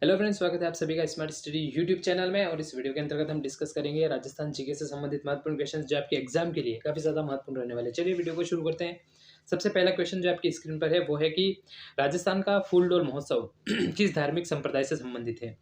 Hello friends, स्वागत है आप सभी का स्मार्ट स्टडी यूट्यूब चैनल में। और इस वीडियो के अंतर्गत हम डिस्कस करेंगे राजस्थान जीके से संबंधित महत्वपूर्ण क्वेश्चंस जो आपके एग्जाम के लिए काफ़ी ज़्यादा महत्वपूर्ण रहने वाले हैं। चलिए वीडियो को शुरू करते हैं। सबसे पहला क्वेश्चन जो आपकी स्क्रीन पर है वो है कि राजस्थान का फूल डोल महोत्सव किस धार्मिक संप्रदाय से संबंधित है।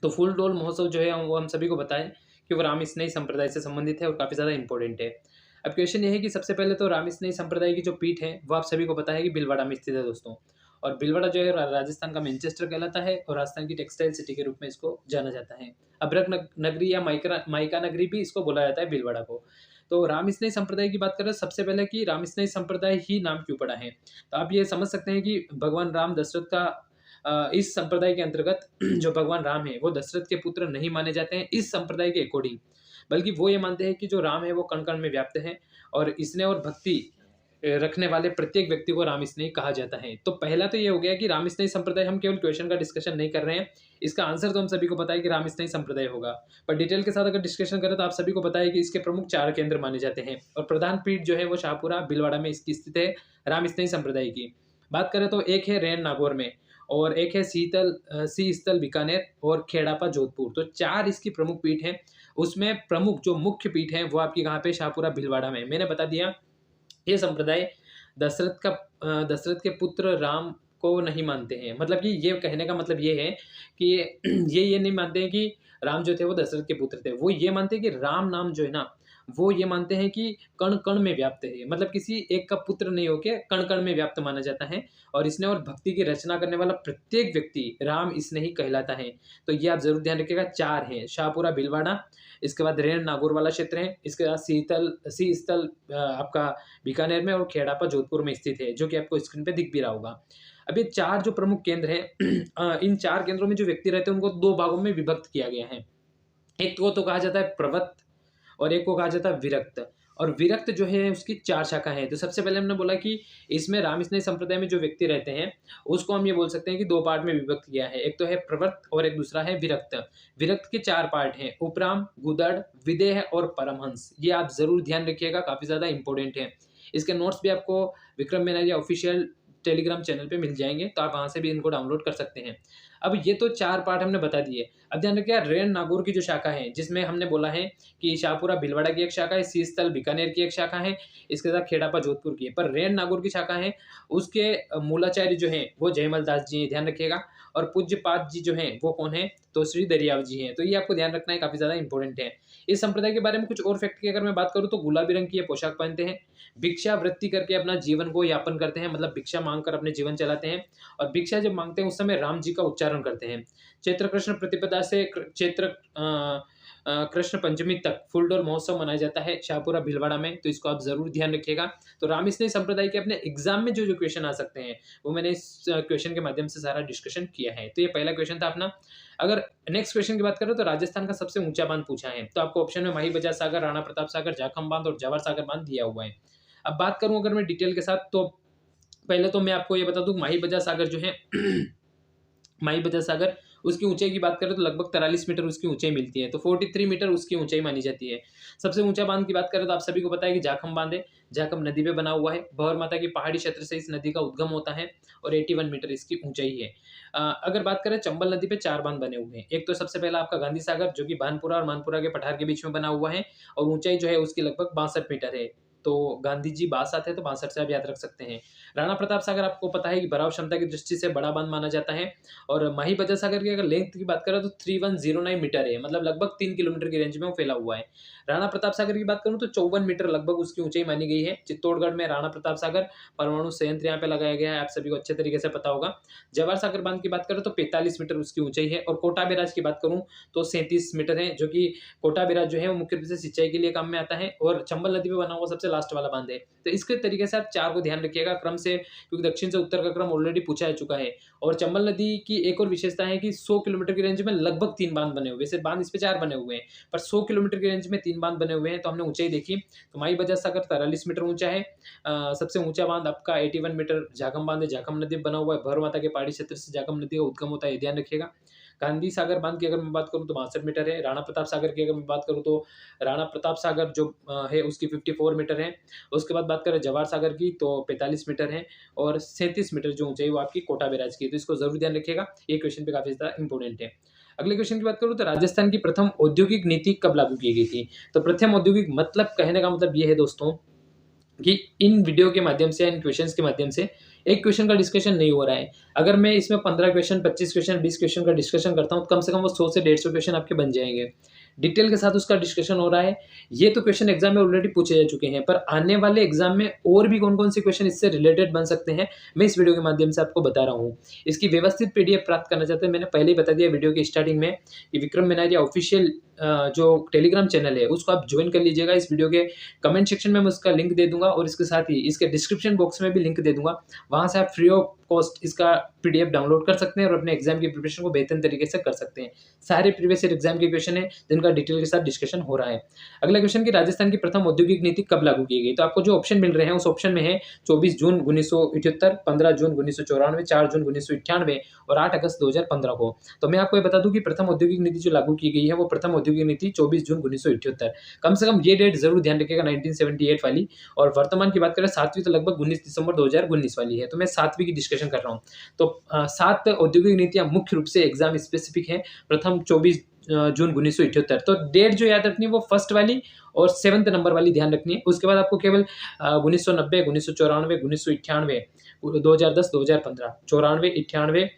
तो फूल डोल महोत्सव जो है वो हम सभी को बताएं कि वो राम स्नेही संप्रदाय से संबंधित है और काफ़ी ज़्यादा इंपॉर्टेंट है। अब क्वेश्चन ये है कि सबसे पहले तो राम स्नेही संप्रदाय की जो पीठ है वो आप सभी को पता है कि भीलवाड़ा में स्थित है दोस्तों। और भीलवाड़ा जो है राजस्थान का मैनचेस्टर कहलाता है और राजस्थान की टेक्सटाइल सिटी के रूप में इसको जाना जाता है। अभ्रक नगरी या माइका नगरी भी इसको बोला जाता है भीलवाड़ा को। तो राम स्नेही संप्रदाय की बात करें सबसे पहले कि राम स्नेही संप्रदाय ही नाम क्यों पड़ा है। तो आप ये समझ सकते हैं कि भगवान राम दशरथ का इस संप्रदाय के अंतर्गत जो भगवान राम है वो दशरथ के पुत्र नहीं माने जाते हैं इस संप्रदाय के अकॉर्डिंग, बल्कि वो ये मानते हैं कि जो राम है वो कण कण में व्याप्त है और इसने और भक्ति रखने वाले प्रत्येक व्यक्ति को राम स्नेही कहा जाता है। तो पहला तो ये हो गया कि राम स्नेही संप्रदाय, हम केवल क्वेश्चन का डिस्कशन नहीं कर रहे हैं, इसका आंसर तो हम सभी को पता है कि राम स्नेही संप्रदाय होगा। पर डिटेल के साथ अगर डिस्कशन करें तो आप सभी को पता है कि इसके प्रमुख 4 केंद्र माने जाते हैं और प्रधान पीठ जो है वो शाहपुरा भीलवाड़ा में इसकी स्थित है। राम स्नेही संप्रदाय की बात करें तो एक है रेन नागौर में और एक है सी स्थल बीकानेर और खेड़ापा जोधपुर। तो 4 इसकी प्रमुख पीठ हैं। उसमें प्रमुख जो मुख्य पीठ है वो आपकी कहाँ पे, शाहपुरा भीलवाड़ा में। मैंने बता दिया ये संप्रदाय दशरथ के पुत्र राम को नहीं मानते हैं। मतलब कि ये कहने का मतलब ये है कि ये नहीं मानते हैं कि राम जो थे वो दशरथ के पुत्र थे। वो ये मानते हैं कि राम नाम जो है ना, वो ये मानते हैं कि कण कण में व्याप्त है। मतलब किसी एक का पुत्र नहीं होके कण कण में व्याप्त माना जाता है और इसने और भक्ति की रचना करने वाला प्रत्येक व्यक्ति राम इसने ही कहलाता है। तो ये आप जरूर ध्यान रखिएगा। 4 हैं, शाहपुरा भीलवाड़ा, इसके बाद रेण नागौर वाला क्षेत्र है, इसके बाद सी स्थल आपका बीकानेर में और खेड़ापा जोधपुर में स्थित है, जो कि आपको स्क्रीन पे दिख भी रहा होगा। अब ये 4 जो प्रमुख केंद्र हैं इन 4 केंद्रों में जो व्यक्ति रहते हैं उनको 2 भागों में विभक्त किया गया है। एक को तो कहा जाता है प्रवृत्त और एक को कहा जाता है विरक्त। और विरक्त जो है उसकी 4 शाखा है। तो सबसे पहले हमने बोला कि इसमें राम स्नेही संप्रदाय में जो व्यक्ति रहते हैं उसको हम ये बोल सकते हैं कि 2 पार्ट में विभक्त किया है। एक तो है प्रवृत्त और एक दूसरा है विरक्त। विरक्त के 4 पार्ट हैं, उपराम, गुदड़, विदेह और परमहंस। ये आप जरूर ध्यान रखिएगा, काफी ज्यादा इंपॉर्टेंट है। इसके नोट्स भी आपको विक्रम बेनरिया ऑफिशियल टेलीग्राम चैनल पे मिल जाएंगे, तो आप वहां से भी इनको डाउनलोड कर सकते हैं। अब ये तो 4 पार्ट हमने बता दिए। अब ध्यान रखिए रेण नागौर की जो शाखा है, जिसमें हमने बोला है कि शाहपुरा भीलवाड़ा की एक शाखा है, सी स्थल बीकानेर की एक शाखा है, इसके साथ खेड़ापा जोधपुर की है। पर रेण नागौर की शाखा है उसके मूलाचार्य जो है वो जयमल दास जी हैं, ध्यान रखिएगा। और पूज्यपाद जी जो हैं वो कौन है, तो श्री दरियाव जी हैं। तो ये आपको ध्यान रखना है, काफी ज्यादा इंपॉर्टेंट है। इस संप्रदाय के बारे में कुछ और फैक्ट की अगर मैं बात करूं तो गुलाबी रंग की ये पोशाक पहनते हैं, भिक्षा वृत्ति करके अपना जीवन को यापन करते हैं, मतलब भिक्षा मांगकर अपने जीवन चलाते हैं। और भिक्षा जब मांगते हैं उस समय राम जी का उच्चारण करते हैं। चैत्र कृष्ण प्रतिपदा से कृष्ण पंचमी तक फूलडोल महोत्सव मनाया जाता है शाहपुरा भीलवाड़ा में, तो इसको आप जरूर ध्यान रखिएगा। तो राम स्नेही संप्रदाय के अपने एग्जाम में जो जो क्वेश्चन आ सकते हैं वो मैंने इस क्वेश्चन के माध्यम से सारा डिस्कशन किया है। तो ये पहला क्वेश्चन था अपना। अगर नेक्स्ट क्वेश्चन की बात करें तो राजस्थान का सबसे ऊंचा बांध पूछा है, तो आपको ऑप्शन में माही बजाज सागर, राणा प्रताप सागर, जाखम बांध और जवाहर सागर बांध दिया हुआ है। अब बात करूं अगर मैं डिटेल के साथ, तो पहले तो मैं आपको ये बता दूं माही बजाज सागर जो है माही बजाज सागर, उसकी ऊंचाई की बात करें तो लगभग 43 मीटर उसकी ऊंचाई मिलती है। तो 43 मीटर उसकी ऊंचाई मानी जाती है। सबसे ऊंचा बांध की बात करें तो आप सभी को पता है कि जाखम बांध है, जाखम नदी पे बना हुआ है। भंवर माता की पहाड़ी क्षेत्र से इस नदी का उद्गम होता है और 81 मीटर इसकी ऊंचाई है। अगर बात करें चंबल नदी पे 4 बांध बने हुए हैं। एक तो सबसे पहला आपका गांधी सागर जो कि भानपुरा और मानपुरा के पठार के बीच में बना हुआ है और ऊंचाई जो है उसकी लगभग 62 मीटर है। तो गांधी जी 62 है तो 62 से आप याद रख सकते हैं। राणा प्रताप सागर आपको पता है कि भराव क्षमता की दृष्टि से बड़ा बांध माना जाता है। और माही बजाज सागर की अगर लेंथ की बात करें तो 3109 मीटर है, मतलब लगभग 3 किलोमीटर की रेंज में वो फैला हुआ है। राणा प्रताप सागर की बात करूं तो 54 मीटर लगभग उसकी ऊंचाई मानी गई है। चित्तौड़गढ़ में राणा प्रताप सागर परमाणु संयंत्र यहाँ पे लगाया गया है, आप सभी को अच्छे तरीके से पता होगा। जवाहर सागर बांध की बात करें तो 45 मीटर उसकी ऊंचाई है। और कोटा बैराज की बात करूं तो 37 मीटर है, जो कि कोटा बैराज जो है वो मुख्य रूप से सिंचाई के लिए काम में आता है और चंबल नदी पे बना हुआ सबसे लास्ट वाला बांध है। तो इसके तरीके से आप 4 को ध्यान रखिएगा क्रम से, क्योंकि दक्षिण से उत्तर का क्रम ऑलरेडी पूछा जा चुका है। और चंबल नदी की एक और विशेषता है कि 100 किलोमीटर की रेंज में लगभग 3 बांध बने हुए हैं। वैसे बांध इस पे 4 बने हुए हैं पर 100 किलोमीटर की रेंज में 3 बांध बने हुए हैं। तो हमने ऊंचाई देखी तो माही बजाज सागर 43 मीटर ऊंचा है। सबसे ऊंचा बांध आपका 81 मीटर जाखम बांध है, जाखम नदी बना हुआ है। भर माता के पहाड़ी क्षेत्र से जाखम नदी का उद्गम होता है, ध्यान रखिएगा। गांधी सागर बांध की अगर मैं बात करूँ तो 62 मीटर है। राणा प्रताप सागर की अगर मैं बात करूँ तो राणा प्रताप सागर जो है उसकी 54 मीटर है। उसके बाद बात करें जवाहर सागर की तो 45 मीटर है और 37 मीटर जो ऊंचाई वो आपकी कोटा बैराज की है। तो इसको जरूर ध्यान रखिएगा, ये क्वेश्चन पे काफी ज्यादा इंपॉर्टेंट है। अगले क्वेश्चन की बात करूँ तो राजस्थान की प्रथम औद्योगिक नीति कब लागू की गई थी? तो प्रथम औद्योगिक मतलब कहने का मतलब ये है दोस्तों कि इन वीडियो के माध्यम से, इन क्वेश्चंस के माध्यम से एक क्वेश्चन का डिस्कशन नहीं हो रहा है। अगर मैं इसमें 15 क्वेश्चन, 25 क्वेश्चन, 20 क्वेश्चन का डिस्कशन करता हूँ तो कम से कम वो 100 से 150 क्वेश्चन आपके बन जाएंगे। डिटेल के साथ उसका डिस्कशन हो रहा है। ये तो क्वेश्चन एग्जाम में ऑलरेडी पूछे जा चुके हैं, पर आने वाले एग्जाम में और भी कौन कौन से क्वेश्चन इससे रिलेटेड बन सकते हैं मैं इस वीडियो के माध्यम से आपको बता रहा हूँ। इसकी व्यवस्थित पीडीएफ प्राप्त करना चाहते हैं, मैंने पहले ही बता दिया वीडियो की स्टार्टिंग में कि विक्रम मेनारिया ऑफिशियल जो टेलीग्राम चैनल है उसको आप ज्वाइन कर लीजिएगा। इस वीडियो के कमेंट सेक्शन में मैं उसका लिंक दे दूंगा और इसके साथ ही इसके डिस्क्रिप्शन बॉक्स में भी लिंक दे दूंगा। वहां से आप फ्री ऑफ कॉस्ट इसका पीडीएफ डाउनलोड कर सकते हैं और अपने एग्जाम की प्रिपरेशन को बेहतर तरीके से कर सकते हैं। सारे प्रीवियस ईयर एग्जाम के क्वेश्चन है जिनका डिटेल के साथ डिस्कशन हो रहा है। अगला क्वेश्चन की राजस्थान की प्रथम औद्योगिक नीति कब लागू की गई? तो आपको जो ऑप्शन मिल रहे हैं उस ऑप्शन में है 24 जून 1978, 15 जून 1994, 4 जून 1998 और 8 अगस्त 2015 को। तो मैं आपको ये बता दूं कि प्रथम औद्योगिक नीति जो लागू की गई है वो प्रथम औद्योगिक नीति 24 जून 1978। कम से कम ये डेट जरूर ध्यान रखिएगा 1978 वाली। और वर्तमान की बात करें 7वीं तो लगभग 19 दिसंबर 2019 वाली है। तो मैं 7वीं की डिस्कशन कर रहा हूँ। तो 7 औद्योगिक नीतियां मुख्य रूप से एग्जाम स्पेसिफिक है। प्रथम 24 जून 1978। तो डेट जो याद रखनी है वो फर्स्ट वाली और 7th नंबर वाली ध्यान रखनी है। उसके बाद आपको केवल 1990, 1994, 1998, 2010, 2015, 94, 98,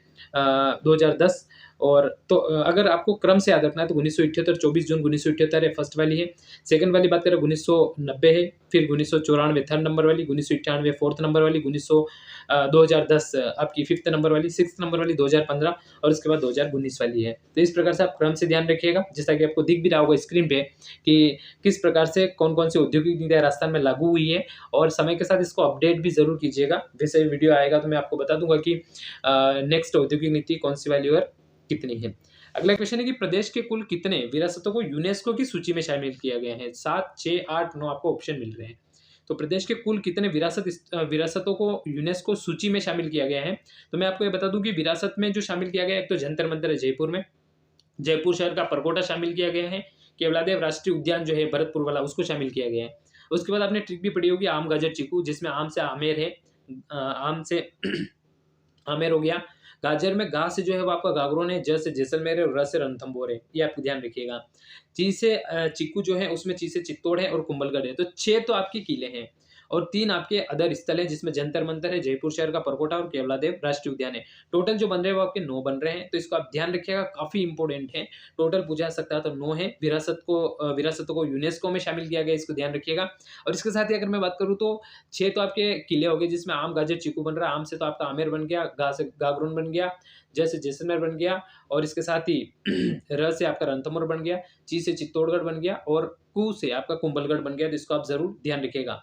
2010 और तो अगर आपको क्रम से याद रखना है तो 1978 24 जून 1978 है फर्स्ट वाली है। सेकंड वाली बात करें 1990 है, फिर 1994 थर्ड नंबर वाली, 1998 फोर्थ नंबर वाली, 2010 आपकी फिफ्थ नंबर वाली, सिक्स नंबर वाली 2015 और उसके बाद 2019 वाली है। तो इस प्रकार से आप क्रम से ध्यान रखिएगा, जैसा कि आपको दिख भी रहा होगा स्क्रीन पे कि किस प्रकार से कौन कौन सी औद्योगिक नीतियां राजस्थान में लागू हुई है। और समय के साथ इसको अपडेट भी जरूर कीजिएगा। जैसे वीडियो आएगा तो मैं आपको बता दूंगा कि नेक्स्ट औद्योगिक नीति कौन सी वाली और कितनी है। अगला क्वेश्चन है कि प्रदेश के कुल कितने विरासतों को यूनेस्को की सूची में शामिल किया गया है? 7, 6, 8, 9 आपको ऑप्शन मिल रहे हैं। तो प्रदेश के कुल कितने विरासतों को यूनेस्को सूची में शामिल किया गया है? तो मैं आपको ये बता दूं कि विरासत में जो शामिल किया गया है, एक तो जंतर मंतर है जयपुर में, जयपुर शहर का परकोटा शामिल किया गया है, केवलादेव राष्ट्रीय उद्यान जो है भरतपुर वाला उसको शामिल किया गया है। उसके बाद आपने ट्रिक भी पढ़ी होगी आम गाजर चीकू, जिसमें आम से आमेर है, आम से आमेर हो गया। गाजर में गा से जो है वो आपका गागरोन है, ज से जैसलमेर है और र से रणथंभौर है। ये आपको ध्यान रखिएगा। ची से चिक्कू जो है उसमें ची से चित्तौड़ है और कुंभलगढ़ है। तो 6 तो आपके किले हैं और 3 आपके अदर स्थल है, जिसमें जंतर मंतर है, जयपुर शहर का परकोटा और केवलादेव राष्ट्रीय उद्यान है। टोटल जो बन रहे हैं वो आपके 9 बन रहे हैं। तो इसको आप ध्यान रखिएगा, काफी इंपॉर्टेंट है। टोटल पूछा सकता है तो 9 है। विरासतों को यूनेस्को में शामिल किया गया, इसको ध्यान रखिएगा। और इसके साथ ही अगर मैं बात करूँ तो 6 तो आपके किले हो गए, जिसमें आम गाजर चीकू बन रहा है। आम से तो आपका आमेर बन गया, गा से गागरोन बन गया, जैसे जैसलमेर बन गया और इसके साथ ही र से आपका रणथंभौर बन गया, ची से चित्तौड़गढ़ बन गया और कू से आपका कुंभलगढ़ बन गया। तो इसको आप जरूर ध्यान रखिएगा।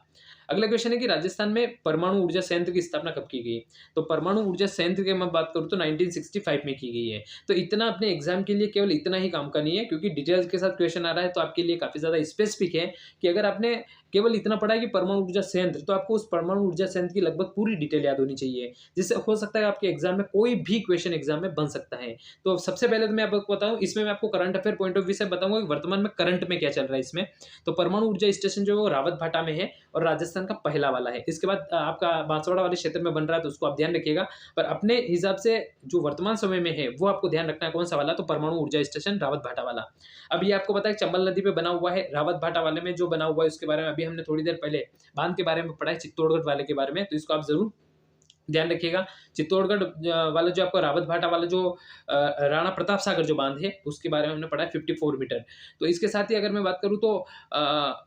अगला क्वेश्चन है कि राजस्थान में परमाणु ऊर्जा संयंत्र की स्थापना कब की गई? तो परमाणु ऊर्जा संयंत्र की मैं बात करूं तो 1965 में की गई है। तो इतना अपने एग्जाम के लिए केवल इतना ही काम का नहीं है, क्योंकि डिटेल्स के साथ क्वेश्चन आ रहा है तो आपके लिए काफी ज्यादा स्पेसिफिक है कि अगर आपने केवल इतना पढ़ा है कि परमाणु ऊर्जा संयंत्र, तो आपको उस परमाणु ऊर्जा संयंत्र की लगभग पूरी डिटेल याद होनी चाहिए, जिससे हो सकता है आपके एग्जाम में कोई भी क्वेश्चन एग्जाम में बन सकता है। तो सबसे पहले तो मैं आपको बताऊं, इसमें मैं आपको current affair point of view से बताऊंगा कि वर्तमान में करंट में क्या चल रहा है इसमें। तो परमाणु ऊर्जा स्टेशन जो है वो रावत भाटा में है और राजस्थान का पहला वाला है। इसके बाद आपका बांसवाड़ा वाले क्षेत्र में बन रहा है, तो उसको आप ध्यान रखिएगा। पर अपने हिसाब से जो वर्तमान समय में है वो आपको ध्यान रखना है कौन सा वाला, तो परमाणु ऊर्जा स्टेशन रावत भाटा वाला। अब ये आपको पता है चंबल नदी पे बना हुआ है। रावत भाटा वाले में जो बना हुआ है उसके बारे में अभी हमने थोड़ी देर पहले बांध के बारे में पढ़ा है, चित्तौड़गढ़ वाले के बारे में। तो इसको आप जरूर ध्यान रखिएगा। चित्तौड़गढ़ वाला जो आपका रावत भाटा वाला जो राणा प्रताप सागर जो बांध है उसके बारे में हमने पढ़ा है 54 मीटर। तो इसके साथ ही अगर मैं बात करूं तो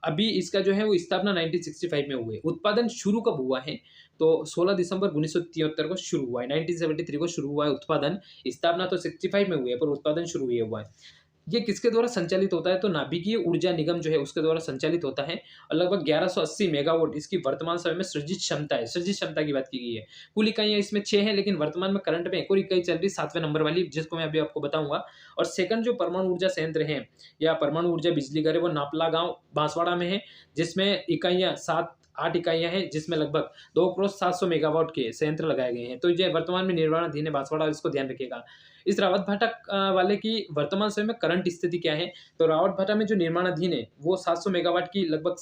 अभी इसका जो है वो स्थापना 1965 में हुई है। उत्पादन शुरू कब हुआ है? तो 16 दिसंबर 1973 को शुरू हुआ है। 1973 को शुरू हुआ है उत्पादन। स्थापना तो 65 में हुई है पर उत्पादन शुरू हुआ है। ये किसके द्वारा संचालित होता है? तो नाभिकीय ऊर्जा निगम जो है उसके द्वारा संचालित होता है और लगभग 1180 मेगावाट इसकी वर्तमान समय में सृजित क्षमता है। सृजित क्षमता की बात की गई है। कुल इकाइयां इसमें 6 है, लेकिन वर्तमान में करंट में एक और इकाई चल रही 7वें नंबर वाली, जिसको मैं अभी आपको बताऊंगा। और सेकंड जो परमाणु ऊर्जा संयंत्र है या परमाणु ऊर्जा बिजली घर है वो नापला गांव बांसवाड़ा में है, जिसमें इकाइयां 7 8 इकाइयां हैं, जिसमें लगभग 2 क्रॉस 700 मेगावाट के संयंत्र लगाए गए हैं। तो ये वर्तमान में निर्माणाधीन है बांसवाड़ा, इसको ध्यान रखिएगा। इस रावत भाटा वाले की वर्तमान समय में करंट स्थिति क्या है? तो रावत भाटा में जो निर्माणाधीन है वो 700 मेगावाट की लगभग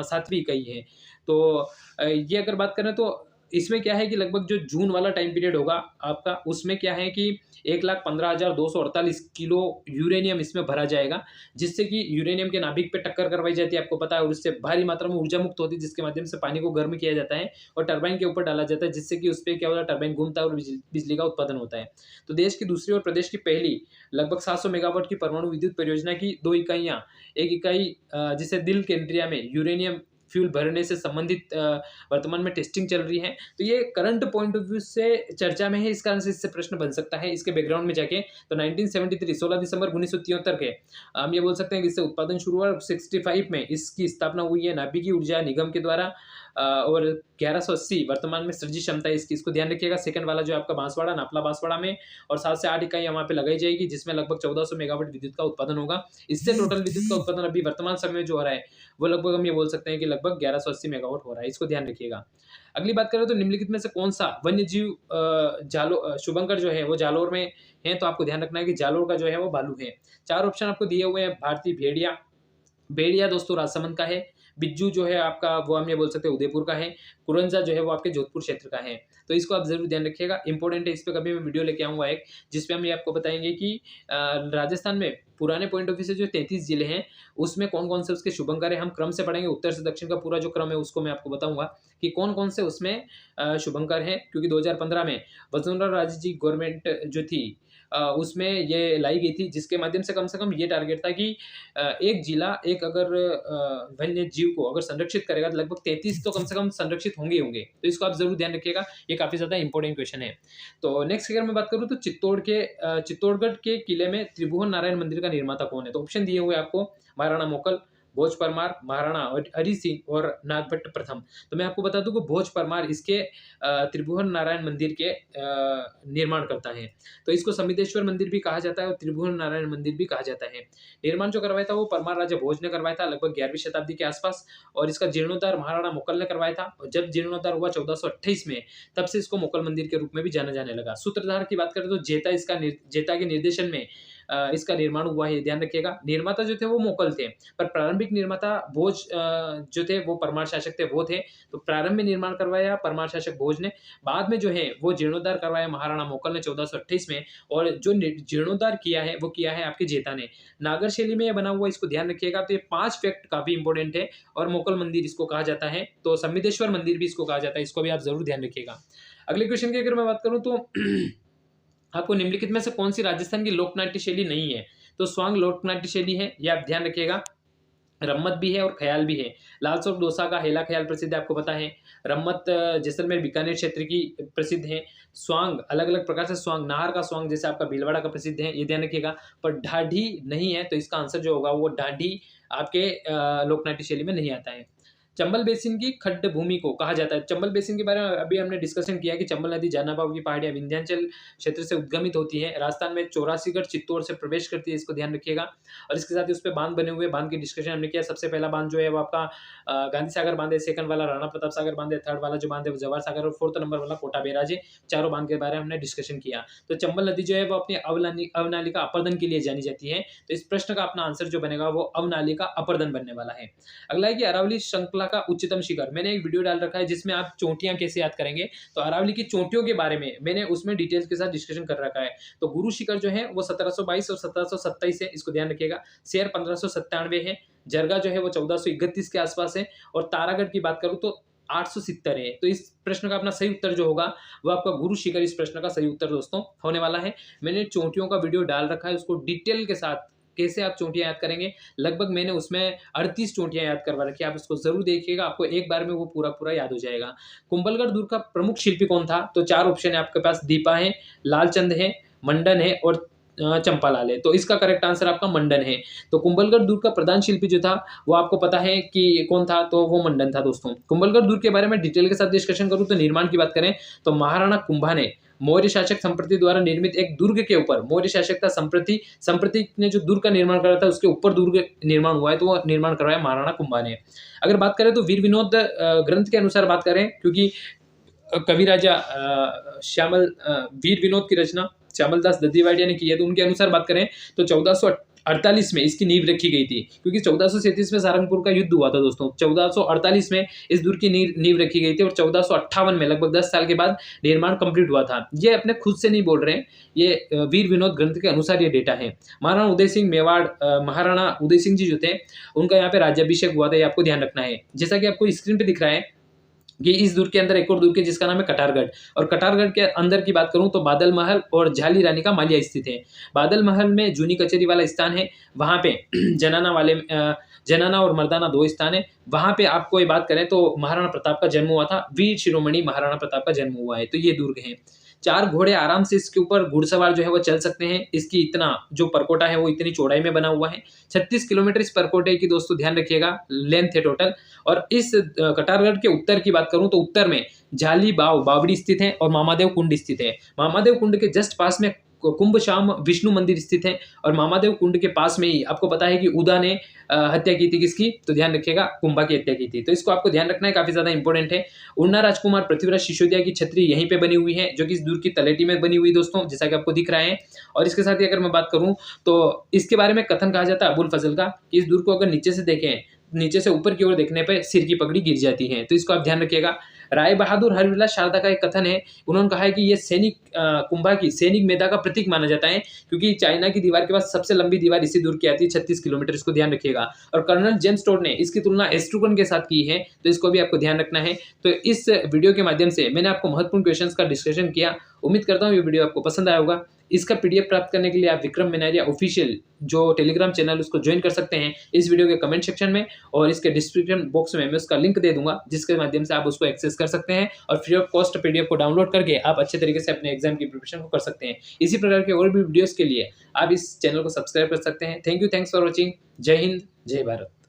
7वीं इकाई है। तो ये अगर बात करें तो इसमें क्या है कि लगभग जो जून वाला टाइम पीरियड होगा आपका, उसमें क्या है कि 1,15,248 किलो यूरेनियम इसमें भरा जाएगा, जिससे कि यूरेनियम के नाभिक पे टक्कर करवाई जाती है, आपको पता है, और उससे भारी मात्रा में ऊर्जा मुक्त होती है, जिसके माध्यम से पानी को गर्म किया जाता है और टरबाइन के ऊपर डाला जाता है, जिससे कि उस पर क्या होता है, टरबाइन घूमता है और बिजली का उत्पादन होता है। तो देश की दूसरी और प्रदेश की पहली लगभग 700 मेगावाट की परमाणु विद्युत परियोजना की 2 इकाइयां, एक इकाई जिसे दिल केंद्रिया में यूरेनियम फ्यूल भरने से संबंधित वर्तमान में टेस्टिंग चल रही है। तो ये करंट पॉइंट ऑफ व्यू से चर्चा में है, इस कारण से इससे प्रश्न बन सकता है। इसके बैकग्राउंड में जाके तो 1973 16 दिसंबर 1973 के हम ये बोल सकते हैं कि इससे उत्पादन शुरू हुआ। 65 में इसकी स्थापना हुई है नाभिकीय ऊर्जा निगम के द्वारा, और 1180 वर्तमान में सृजित क्षमता है इसकी, इसको ध्यान रखिएगा। सेकंड वाला जो आपका बांसवाड़ा, नापला बांसवाड़ा में, और 7 से 8 इकाई वहाँ पे लगाई जाएगी, जिसमें लगभग 1400 मेगावाट विद्युत का उत्पादन होगा। इससे टोटल विद्युत का उत्पादन अभी वर्तमान समय में जो हो रहा है वो लगभग हम ये बोल सकते हैं कि लगभग 1180 मेगावाट हो रहा है, इसको ध्यान रखिएगा। अगली बात करें तो निम्नलिखित में से कौन सा वन्य जीव शुभंकर जो है वो जालोर में है? तो आपको ध्यान रखना है कि जालोर का जो है वो भालू है। 4 ऑप्शन आपको दिए हुए हैं। भारतीय भेड़िया, भेड़िया दोस्तों राजसमंद का है। बिज्जू जो है आपका वो हम ये बोल सकते हैं उदयपुर का है। कुरंजा जो है वो आपके जोधपुर क्षेत्र का है। तो इसको आप जरूर ध्यान रखिएगा, इंपॉर्टेंट है। इस पे कभी मैं वीडियो लेके आऊंगा एक, जिसपे हम ये आपको बताएंगे कि राजस्थान में पुराने पॉइंट ऑफ व्यू से जो 33 जिले हैं उसमें कौन कौन से उसके शुभंकर है। हम क्रम से पढ़ेंगे, उत्तर से दक्षिण का पूरा जो क्रम है उसको मैं आपको बताऊंगा कि कौन कौन से उसमें शुभंकर है। क्योंकि 2015 में वसुंधरा राजे जी गवर्नमेंट जो थी उसमें ये लाई गई थी, जिसके माध्यम से कम ये टारगेट था कि एक जिला एक अगर वन्य जीव को अगर संरक्षित करेगा तो लगभग 33 तो कम से कम संरक्षित होंगे ही होंगे। तो इसको आप जरूर ध्यान रखिएगा, ये काफी ज्यादा इंपॉर्टेंट क्वेश्चन है। तो नेक्स्ट अगर मैं बात करूँ तो चित्तौड़गढ़ के किले में त्रिभुवन नारायण मंदिर का निर्माता कौन है? तो ऑप्शन दिए हुए आपको, महाराणा मोकल, भोज परमार, महाराणा हरि सिंह और नागभट्ट प्रथम। तो मैं आपको बता दूं कि भोज परमार इसके त्रिभुवन नारायण मंदिर के निर्माण करता है। तो इसको समितेश्वर मंदिर भी कहा जाता है और त्रिभुवन नारायण मंदिर भी कहा जाता है। निर्माण जो करवाया था वो परमार राजा भोज ने करवाया था लगभग 11वीं शताब्दी के आसपास, और इसका जीर्णोद्धार महाराणा मुकल ने करवाया था। और जब जीर्णोद्धार हुआ 1428 में, तब से इसको मुकल मंदिर के रूप में भी जाना जाने लगा। सूत्रधार की बात करें तो जेता के निर्देशन में इसका निर्माण हुआ है, ध्यान रखिएगा। निर्माता जो थे वो मोकल थे, पर प्रारंभिक निर्माता भोज जो थे वो परमार शासक थे, वो थे। तो प्रारंभ में निर्माण करवाया परमार शासक भोज ने, बाद में जो है वो जीर्णोद्धार करवाया महाराणा मोकल ने 1428 में, और जो जीर्णोद्धार किया है वो किया है आपके जेता ने। नागर शैली में यह बना हुआ, इसको ध्यान रखिएगा। तो ये 5 फैक्ट काफी इंपॉर्टेंट है, और मोकल मंदिर इसको कहा जाता है, तो संबिदेश्वर मंदिर भी इसको कहा जाता है, इसको भी आप जरूर ध्यान रखिएगा। अगले क्वेश्चन की अगर मैं बात करूं तो आपको निम्नलिखित में से कौन सी राजस्थान की लोकनाट्य शैली नहीं है? तो स्वांग लोकनाट्य शैली है, ये आप ध्यान रखिएगा। रम्मत भी है और ख्याल भी है। लाल चौक डोसा का हेला ख्याल प्रसिद्ध है, आपको पता है। रम्मत जैसलमेर बीकानेर क्षेत्र की प्रसिद्ध है। स्वांग अलग अलग प्रकार से स्वांग, नाहर का स्वांग जैसे आपका भीलवाड़ा का प्रसिद्ध है, ये ध्यान रखिएगा। पर ढाढी नहीं है, तो इसका आंसर जो होगा वो ढाढी आपके लोकनाट्य शैली में नहीं आता है। चंबल बेसिन की खड्ड भूमि को कहा जाता है। चंबल बेसिन के बारे में अभी हमने डिस्कशन किया कि चंबल नदी जानाबाव की पहाड़ियां विंध्याचल क्षेत्र से उद्गमित होती है, राजस्थान में 84गढ़ चित्तौड़ से प्रवेश करती है, इसको ध्यान रखिएगा। और इसके साथ ही उस पर बांध बने हुए, बांध की डिस्कशन हमने किया। सबसे पहला बांध जो है वो आपका गांधी सागर बांध है, सेकंड वाला राणा प्रताप सागर बांध है, थर्ड वाला जो बांध है वो जवाहर सागर, और फोर्थ नंबर वाला कोटा बैराज है। चारों बांध के बारे में हमने डिस्कशन किया। तो चंबल नदी जो है वो अपनी अवनालिका अपर्दन के लिए जानी जाती है। तो इस प्रश्न का अपना आंसर जो बनेगा वो अवनालिका अपर्दन बनने वाला है। अगला है कि अरावली श्रृंखला का उच्चतम शिखर। मैंने एक वीडियो डाल रखा है जिसमें आप चोटियां कैसे याद करेंगे, तो अरावली की चोटियों के बारे में मैंने उसमें डिटेल्स के साथ डिस्कशन कर रखा है। तो गुरु शिखर जो है वो 1722 और 1727 है, इसको ध्यान रखिएगा। शेर 1597 है, जरगा जो है वो 1431 के आसपास है, और तारागढ़ की बात करूं तो 870 है। तो इस प्रश्न का अपना सही उत्तर जो होगा वो आपका गुरु शिखर, इस प्रश्न का सही उत्तर दोस्तों होने वाला है। मैंने चोटियों का वीडियो डाल रखा है, उसको डिटेल के साथ कैसे आप चोटियां याद करेंगे, लगभग मैंने उसमें 38 चोटियां याद करवा रखी है, आप इसको जरूर देखिएगा, आपको एक बार में वो पूरा याद हो जाएगा। कुंभलगढ़ दुर्ग का प्रमुख शिल्पी कौन था? तो 4 ऑप्शन है आपके पास, दीपा है, लालचंद है, मंडन है और चंपालाल है। तो इसका करेक्ट आंसर आपका मंडन है। तो कुंभलगढ़ दुर्ग का प्रधान शिल्पी जो था वो आपको पता है कि कौन था, तो वो मंडन था दोस्तों। कुंभलगढ़ दुर्ग के बारे में डिटेल के साथ डिस्कशन करूं तो निर्माण की बात करें तो महाराणा कुंभा ने मौर्य शासक संप्रति द्वारा निर्मित एक दुर्ग के ऊपर, मौर्य शासक था संप्रति ने जो दुर्ग का निर्माण करा था उसके ऊपर दुर्ग निर्माण हुआ है, तो वो निर्माण करवाया महाराणा कुंभा ने। अगर बात करें तो वीर विनोद ग्रंथ के अनुसार बात करें, क्योंकि कवि राजा वीर विनोद की रचना श्यामल दास दद्दीवाडिया ने की है, तो उनके अनुसार बात करें तो 1448 में इसकी नींव रखी गई थी, क्योंकि 1437 में सारंगपुर का युद्ध हुआ था दोस्तों। 1448 में इस दुर्ग की नींव रखी गई थी और 1458 में लगभग 10 साल के बाद निर्माण कंप्लीट हुआ था। ये अपने खुद से नहीं बोल रहे हैं, ये वीर विनोद ग्रंथ के अनुसार ये डेटा है। महाराणा उदय सिंह मेवाड़, महाराणा उदय सिंह जी जो थे उनका यहाँ पे राज्याभिषेक हुआ था, ये आपको ध्यान रखना है। जैसा कि आपको स्क्रीन पे दिख रहा है कि इस दुर्ग के अंदर एक और दुर्ग है जिसका नाम है कटारगढ़, और कटारगढ़ के अंदर की बात करूं तो बादल महल और झाली रानी का मालिया स्थित है। बादल महल में जूनी कचहरी वाला स्थान है, वहां पे जनाना और मर्दाना 2 स्थान है। वहां पे आपको ये बात करें तो महाराणा प्रताप का जन्म हुआ था, वीर शिरोमणि महाराणा प्रताप का जन्म हुआ है, तो ये दुर्ग है। 4 घोड़े आराम से इसके ऊपर घुड़सवार जो है वो चल सकते हैं। इसकी इतना जो परकोटा है वो इतनी चौड़ाई में बना हुआ है, 36 किलोमीटर इस परकोटे की दोस्तों ध्यान रखिएगा लेंथ है टोटल। और इस कटारगढ़ के उत्तर की बात करूं तो उत्तर में झाली बावड़ी स्थित है और मामादेव कुंड स्थित है। मामादेव कुंड के जस्ट पास में कुंभ शाम विष्णु मंदिर स्थित है, और मामादेव कुंड के पास में ही आपको पता है कि उदा ने हत्या की थी किसकी, तो ध्यान रखिएगा कुंभा की हत्या की थी, तो इसको आपको ध्यान रखना है, काफी ज्यादा इंपॉर्टेंट है। उन्ना राजकुमार पृथ्वीराज सिसोदिया की छतरी यहीं पे बनी हुई है, जो कि इस दुर्ग की तलेटी में बनी हुई दोस्तों, जैसा कि आपको दिख रहा है। और इसके साथ ही अगर मैं बात करूं तो इसके बारे में कथन कहा जाता है अबुल फजल का, कि इस दुर्ग को अगर नीचे से देखें, नीचे से ऊपर की ओर देखने पर सिर की पगड़ी गिर जाती है, तो इसको आप ध्यान रखिएगा। राय बहादुर हरविलास शारदा का एक कथन है, उन्होंने कहा है कि ये कुंभा की सैनिक मेधा का प्रतीक माना जाता है, क्योंकि चाइना की दीवार के बाद सबसे लंबी दीवार इसी दूर की आती है 36 किलोमीटर, इसको ध्यान रखिएगा। और कर्नल जेम्स टोड ने इसकी तुलना एस्ट्रूगन के साथ की है, तो इसको भी आपको ध्यान रखना है। तो इस वीडियो के माध्यम से मैंने आपको महत्वपूर्ण क्वेश्चंस का डिस्कशन किया। उम्मीद करता हूँ ये वीडियो आपको पसंद आया होगा। इसका पीडीएफ प्राप्त करने के लिए आप विक्रम मिनारिया ऑफिशियल जो टेलीग्राम चैनल उसको ज्वाइन कर सकते हैं इस वीडियो के कमेंट सेक्शन में, और इसके डिस्क्रिप्शन बॉक्स में मैं उसका लिंक दे दूंगा, जिसके माध्यम से आप उसको एक्सेस कर सकते हैं और फ्री ऑफ कॉस्ट पीडीएफ को डाउनलोड करके आप अच्छे तरीके से अपने एग्जाम की प्रिपरेशन को कर सकते हैं। इसी प्रकार के और भी वीडियोस के लिए आप इस चैनल को सब्सक्राइब कर सकते हैं। Thank you, thanks for watching. जय हिंद, जय भारत।